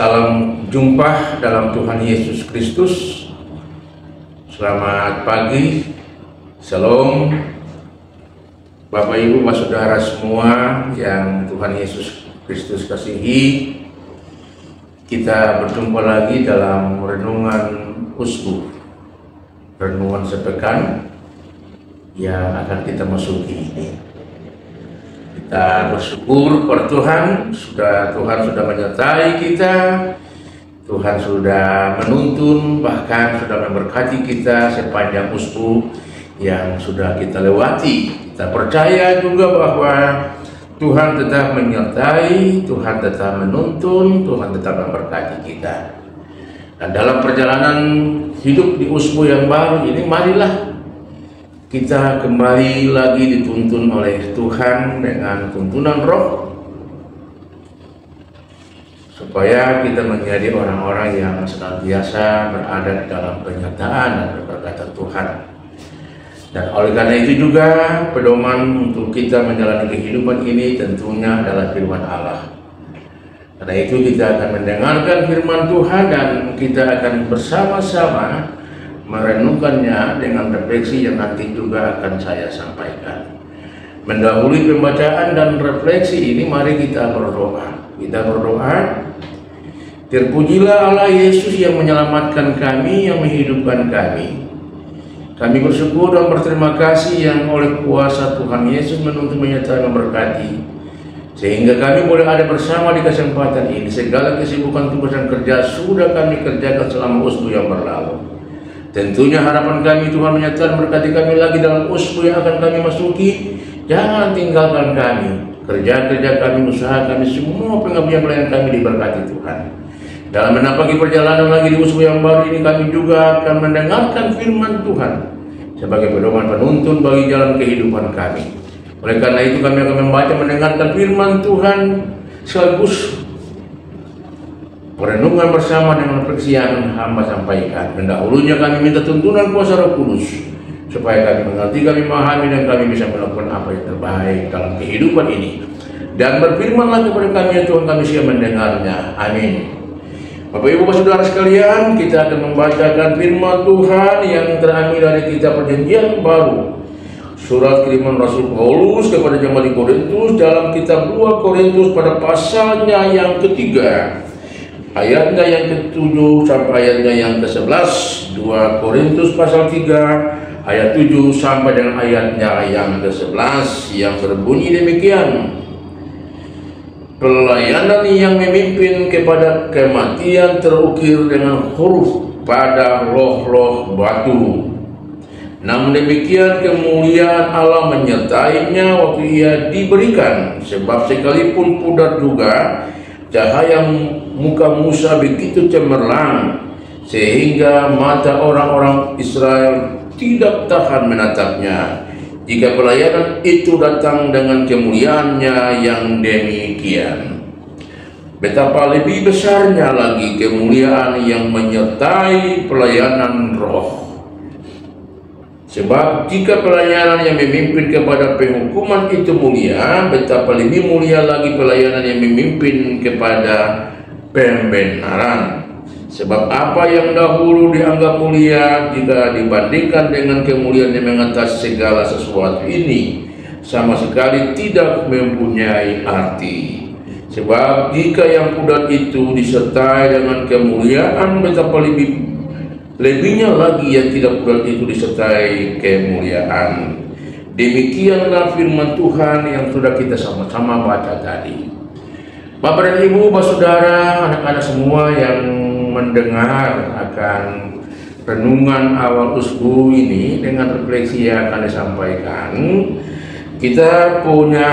Salam jumpa dalam Tuhan Yesus Kristus. Selamat pagi, Shalom Bapak Ibu Saudara semua yang Tuhan Yesus Kristus kasihi. Kita berjumpa lagi dalam renungan usbu, renungan sepekan yang akan kita masuki ini. Kita bersyukur kepada Tuhan sudah menyertai kita. Tuhan sudah menuntun, bahkan sudah memberkati kita sepanjang usbu yang sudah kita lewati. Kita percaya juga bahwa Tuhan tetap menyertai, Tuhan tetap menuntun, Tuhan tetap memberkati kita. Dan dalam perjalanan hidup di usbu yang baru ini, marilah kita kembali lagi dituntun oleh Tuhan dengan tuntunan Roh, supaya kita menjadi orang-orang yang senantiasa berada dalam penyataan dan keberkatan Tuhan. Dan oleh karena itu juga pedoman untuk kita menjalani kehidupan ini tentunya adalah firman Allah. Karena itu kita akan mendengarkan firman Tuhan dan kita akan bersama-sama merenungkannya dengan refleksi yang nanti juga akan saya sampaikan. Mendahului pembacaan dan refleksi ini, mari kita berdoa. Kita berdoa. Terpujilah Allah Yesus yang menyelamatkan kami, yang menghidupkan kami. Kami bersyukur dan berterima kasih yang oleh kuasa Tuhan Yesus menuntun, menyertai, memberkati, sehingga kami boleh ada bersama di kesempatan ini. Segala kesibukan tugas dan kerja sudah kami kerjakan selama usbu yang berlalu. Tentunya harapan kami Tuhan menyertai berkati kami lagi dalam usbu yang akan kami masuki. Jangan tinggalkan kami, kerja-kerja kami, usaha kami, semua pengabdian pelayanan kami diberkati Tuhan. Dalam menapaki perjalanan lagi di usbu yang baru ini, kami juga akan mendengarkan firman Tuhan sebagai pedoman penuntun bagi jalan kehidupan kami. Oleh karena itu kami akan membaca, mendengarkan firman Tuhan sekaligus perenungan bersama dengan refleksi yang hamba sampaikan. Mendahulunya kami minta tuntunan kuasa Roh Kudus, supaya kami mengerti, kami memahami, dan kami bisa melakukan apa yang terbaik dalam kehidupan ini. Dan berfirmanlah kepada kami ya Tuhan, kami siap mendengarnya. Amin. Bapak Ibu Saudara sekalian, kita akan membacakan firman Tuhan yang terambil dari kitab Perjanjian Baru, surat kiriman Rasul Paulus kepada jemaat di Korintus, dalam kitab 2 Korintus pada pasalnya yang ketiga, ayatnya yang ke-7 sampai ayatnya yang ke-11. 2 Korintus pasal 3 ayat 7 sampai dengan ayatnya yang ke-11, yang berbunyi demikian: pelayanan yang memimpin kepada kematian terukir dengan huruf pada roh-roh batu. Namun demikian kemuliaan Allah menyertainya waktu ia diberikan, sebab sekalipun pudar juga cahaya muka Musa begitu cemerlang, sehingga mata orang-orang Israel tidak tahan menatapnya, jika pelayanan itu datang dengan kemuliaannya yang demikian. Betapa lebih besarnya lagi kemuliaan yang menyertai pelayanan roh. Sebab jika pelayanan yang memimpin kepada penghukuman itu mulia, betapa lebih mulia lagi pelayanan yang memimpin kepada pembenaran. Sebab apa yang dahulu dianggap mulia, jika dibandingkan dengan kemuliaan yang mengatas segala sesuatu ini, sama sekali tidak mempunyai arti. Sebab jika yang pudar itu disertai dengan kemuliaan, betapa lebihnya lagi yang tidak pudar itu disertai kemuliaan. Demikianlah firman Tuhan yang sudah kita sama-sama baca tadi. Bapak dan Ibu, Saudara, anak-anak semua yang mendengar akan renungan awal usbu ini dengan refleksi yang akan disampaikan, kita punya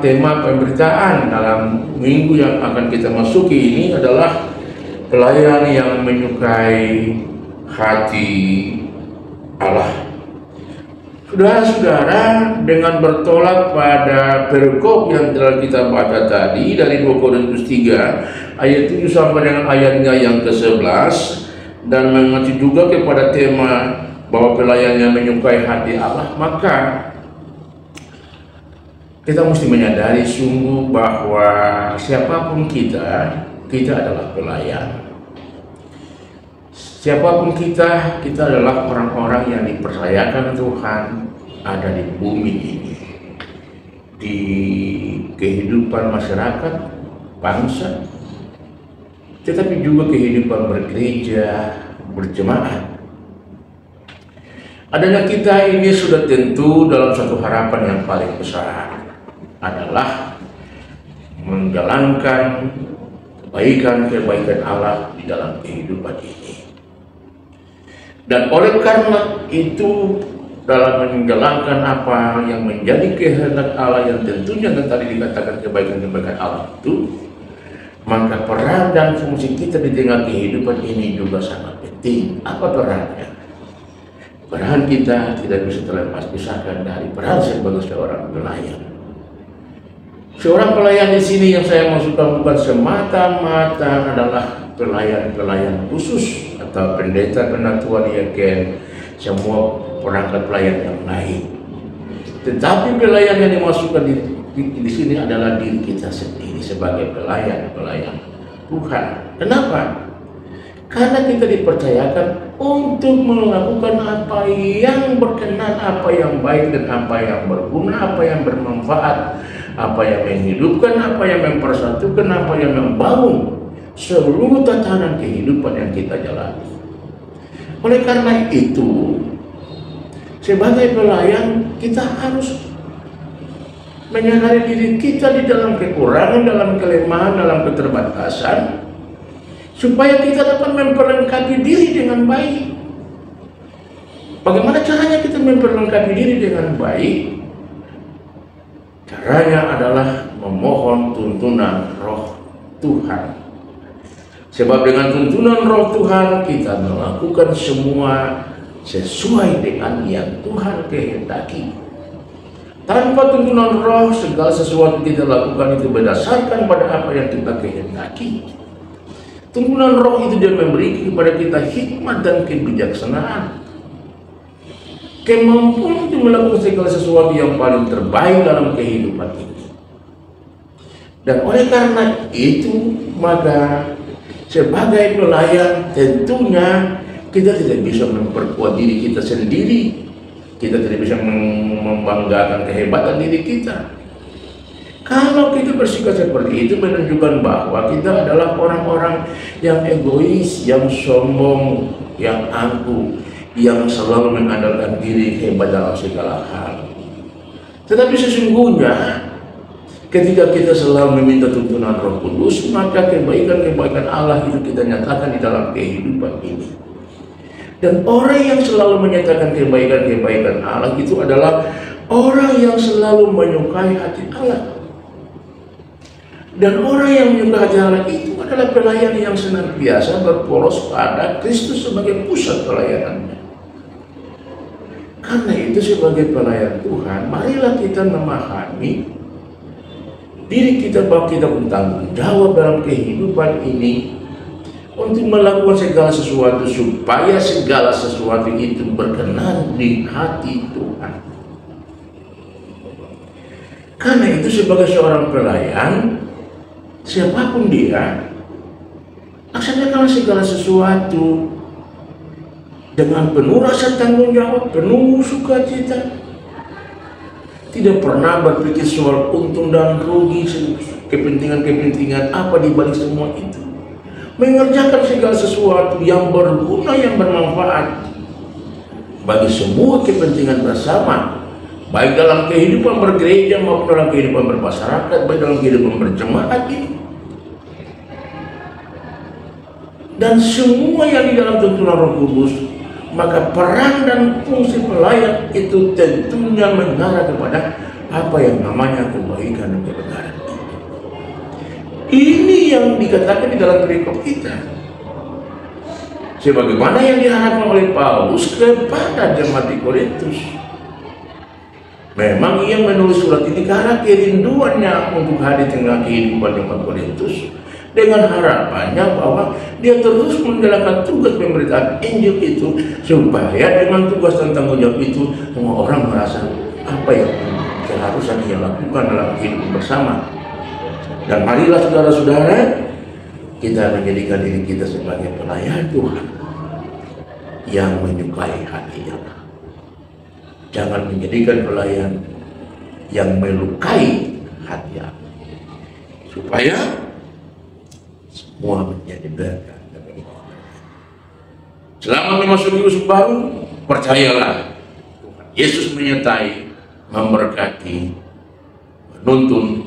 tema pemberitaan dalam minggu yang akan kita masuki ini adalah pelayan yang menyukai hati Allah. Saudara-saudara, dengan bertolak pada perikop yang telah kita baca tadi dari 2 Korintus 3 ayat 7 sampai dengan ayatnya yang ke-11, dan mengacu juga kepada tema bahwa pelayan yang menyukai hati Allah, maka kita mesti menyadari sungguh bahwa siapapun kita kita adalah pelayan. Siapapun kita adalah orang-orang yang dipercayakan Tuhan ada di bumi ini, di kehidupan masyarakat, bangsa, tetapi juga kehidupan bergereja, berjemaat. Adanya kita ini sudah tentu dalam satu harapan yang paling besar, adalah menjalankan kebaikan Allah di dalam kehidupan ini. Dan oleh karena itu, dalam menjalankan apa yang menjadi kehendak Allah yang tentunya yang tadi dikatakan kebaikan-kebaikan Allah itu, maka peran dan fungsi kita di tengah kehidupan ini juga sangat penting. Apa perannya? Peran kita tidak bisa terlepas pisahkan dari peran sebagai seorang pelayan. Seorang pelayan di sini yang saya maksudkan bukan semata-mata adalah pelayan-pelayan khusus atau pendeta, penatua, diaken, semua perangkat pelayan yang lain. Tetapi pelayan yang dimasukkan di sini adalah diri kita sendiri sebagai pelayan Tuhan. Kenapa? Karena kita dipercayakan untuk melakukan apa yang berkenan, apa yang baik dan apa yang berguna, apa yang bermanfaat, apa yang menghidupkan, apa yang mempersatukan, apa yang membangun seluruh tatanan kehidupan yang kita jalani. Oleh karena itu, sebagai pelayan kita harus menyadari diri kita di dalam kekurangan, dalam kelemahan, dalam keterbatasan, supaya kita dapat memperlengkapi diri dengan baik. Bagaimana caranya kita memperlengkapi diri dengan baik? Caranya adalah memohon tuntunan Roh Tuhan. Sebab dengan tuntunan Roh Tuhan kita melakukan semua sesuai dengan yang Tuhan kehendaki. Tanpa tuntunan Roh, segala sesuatu kita lakukan itu berdasarkan pada apa yang kita kehendaki. Tuntunan Roh itu dia memberi kepada kita hikmat dan kebijaksanaan, kemampuan untuk melakukan segala sesuatu yang paling terbaik dalam kehidupan ini. Dan oleh karena itu, maka sebagai pelayan tentunya kita tidak bisa memperkuat diri kita sendiri. Kita tidak bisa membanggakan kehebatan diri kita. Kalau kita bersikap seperti itu menunjukkan bahwa kita adalah orang-orang yang egois, yang sombong, yang angkuh, yang selalu mengandalkan diri hebat dalam segala hal. Tetapi sesungguhnya ketika kita selalu meminta tuntunan Roh Kudus, maka kebaikan-kebaikan Allah itu kita nyatakan di dalam kehidupan ini. Dan orang yang selalu menyatakan kebaikan-kebaikan Allah itu adalah orang yang selalu menyukai hati Allah. Dan orang yang menyukai hati Allah itu adalah pelayan yang senantiasa berporos pada Kristus sebagai pusat pelayanannya. Karena itu sebagai pelayan Tuhan, marilah kita memahami diri kita bahwa kita bertanggung jawab dalam kehidupan ini untuk melakukan segala sesuatu supaya segala sesuatu itu berkenan di hati Tuhan. Karena itu sebagai seorang pelayan, siapapun dia, laksanakan segala sesuatu dengan penuh rasa tanggung jawab, penuh sukacita. Tidak pernah berpikir soal untung dan rugi, kepentingan-kepentingan apa di balik semua itu. Mengerjakan segala sesuatu yang berguna, yang bermanfaat bagi semua kepentingan bersama, baik dalam kehidupan bergereja maupun dalam kehidupan bermasyarakat, baik dalam kehidupan berjemaat ini. Dan semua yang di dalam tuntunan Roh Kudus, maka peran dan fungsi pelayan itu tentunya mengarah kepada apa yang namanya kebaikan dan kebenaran. Ini yang dikatakan di dalam perikop kita. Sebagaimana yang diharapkan oleh Paulus kepada jemaat di Korintus. Memang ia menulis surat ini karena kerinduannya untuk hadir di tengah kehidupan jemaat Korintus, dengan harapannya bahwa dia terus menjalankan tugas pemberitaan Injil itu, supaya dengan tugas dan tanggung jawab itu semua orang merasa apa yang seharusnya dia lakukan dalam kehidupan bersama. Dan marilah saudara-saudara, kita menjadikan diri kita sebagai pelayan Tuhan yang menyukai hati Allah. Jangan menjadikan pelayan yang melukai hati Allah, supaya semua menjadi berkat. Selama memasuki musim baru, percayalah Yesus menyertai, memberkati, menuntun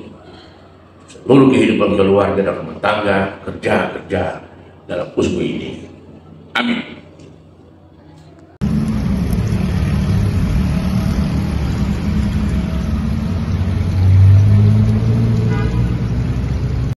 seluruh kehidupan keluarga dan rumah tangga, kerja dalam usbu ini. Amin.